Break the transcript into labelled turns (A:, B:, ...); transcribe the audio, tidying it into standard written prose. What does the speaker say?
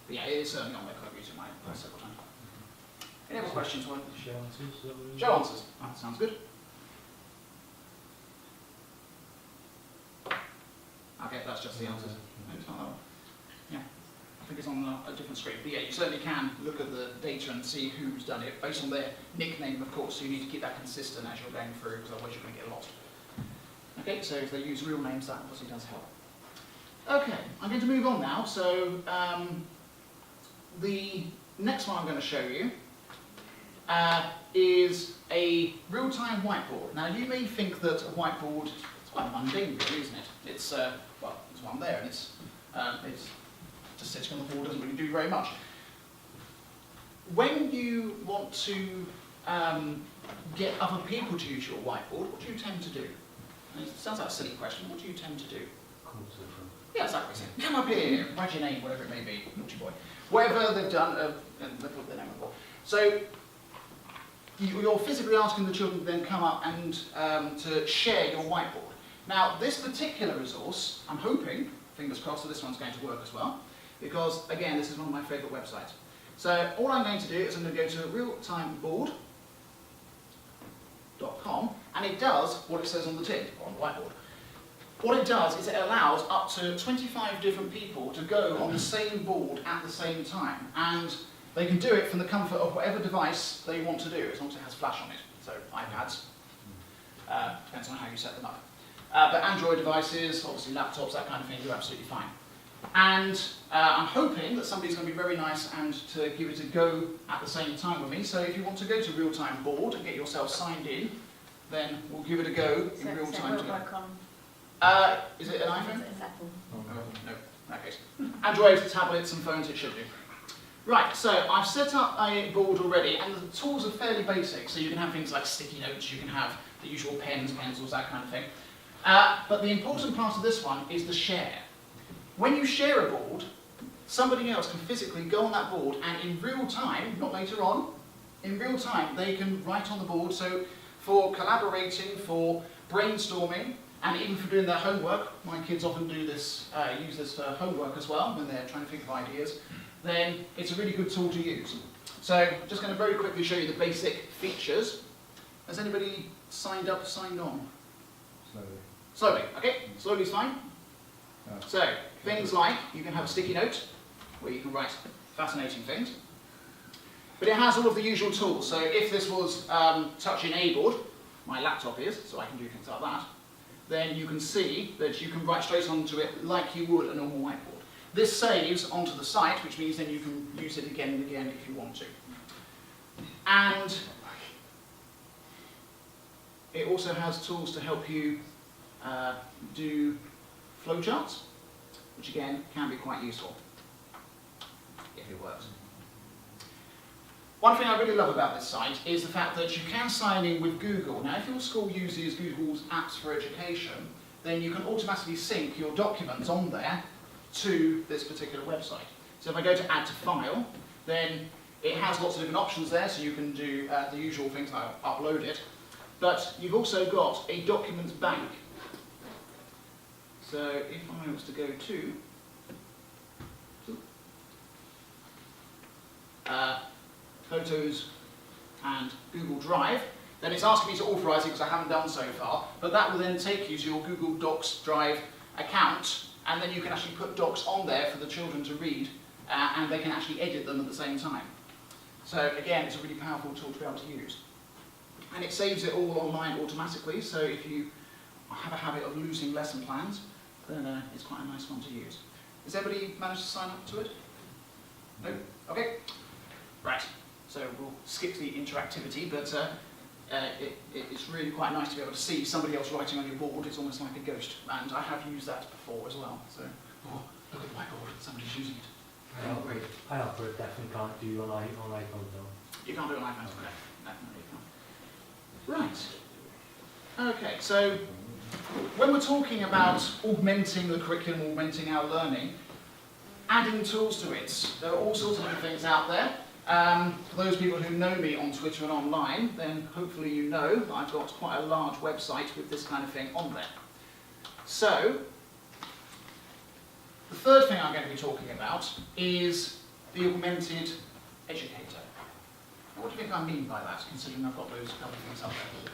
A: But yeah, it is certainly on there because I've used it several times. Any other questions?
B: Show answers.
A: Show answers. Oh, that sounds good. Okay, that's just the answers. No, it's not that one. Yeah, I think it's on a different screen. But yeah, you certainly can look at the data and see who's done it based on their nickname, of course. So you need to keep that consistent as you're going through, because otherwise you're going to get lost. Okay, so if they use real names, that obviously does help. Okay, I'm going to move on now. So the next one I'm going to show you is a real-time whiteboard. Now, you may think that a whiteboard is quite mundane, really, isn't it? It's well, there's one there, and it's just sitting on the board, doesn't really do very much. When you want to get other people to use your whiteboard, what do you tend to do? And it sounds like a silly question. What do you tend to do? Yeah, exactly. So, come up here, write your name, whatever it may be, naughty boy. Whatever they've done, and they've put their name on the board. So you're physically asking the children to then come up and to share your whiteboard. Now, this particular resource, I'm hoping, fingers crossed, that this one's going to work as well, because, again, this is one of my favourite websites. So all I'm going to do is I'm going to go to realtimeboard.com, and it does what it says on the tin, or on the whiteboard. What it does is it allows up to 25 different people to go on the same board at the same time, and they can do it from the comfort of whatever device they want to do, as long as it has flash on it. So iPads, depends on how you set them up. But Android devices, obviously laptops, that kind of thing, you're absolutely fine. And I'm hoping that somebody's going to be very nice and to give it a go at the same time with me. So if you want to go to Real-Time Board and get yourself signed in, then we'll give it a go in real time. Is it an iPhone?
C: It's Apple.
A: Oh, no, in that case. Android, tablets and phones it should do. Right, so I've set up a board already, and the tools are fairly basic. So you can have things like sticky notes, you can have the usual pens, pencils, that kind of thing. But the important part of this one is the share. When you share a board, somebody else can physically go on that board and in real time, not later on, in real time they can write on the board. So for collaborating, for brainstorming, and even for doing their homework, my kids often do this, use this for homework as well when they're trying to think of ideas, then it's a really good tool to use. So I'm just going to very quickly show you the basic features. Has anybody signed up, signed on?
B: Slowly.
A: Slowly, okay, slowly's fine.
B: Oh.
A: So, things like, you can have a sticky note, where you can write fascinating things. But it has all of the usual tools. So if this was touch enabled, my laptop is, so I can do things like that, then you can see that you can write straight onto it like you would a normal whiteboard. This saves onto the site, which means then you can use it again and again if you want to. And it also has tools to help you do flowcharts, which again can be quite useful if it works. One thing I really love about this site is the fact that you can sign in with Google. Now, if your school uses Google's Apps for Education, then you can automatically sync your documents on there to this particular website. So if I go to Add to File, then it has lots of different options there, so you can do the usual things like upload it. But you've also got a documents bank. So if I was to go to Photos and Google Drive, then it's asking me to authorise it because I haven't done so far, but that will then take you to your Google Docs Drive account, and then you can actually put docs on there for the children to read, and they can actually edit them at the same time. So again, it's a really powerful tool to be able to use. And it saves it all online automatically, so if you have a habit of losing lesson plans, then it's quite a nice one to use. Has everybody managed to sign up to it? No? Okay. Right. So we'll skip the interactivity, but it's really quite nice to be able to see somebody else writing on your board. It's almost like a ghost, and I have used that before as well. So, oh, look at my board, somebody's using it.
D: iOpera definitely can't do on iPhone though.
A: You can't do it on iPhone, okay? No, you can't. Right. Okay, so when we're talking about augmenting the curriculum, augmenting our learning, adding tools to it, there are all sorts of different things out there. For those people who know me on Twitter and online, then hopefully you know that I've got quite a large website with this kind of thing on there. So, the third thing I'm going to be talking about is the augmented educator. Now, what do you think I mean by that, considering I've got those couple of things up there?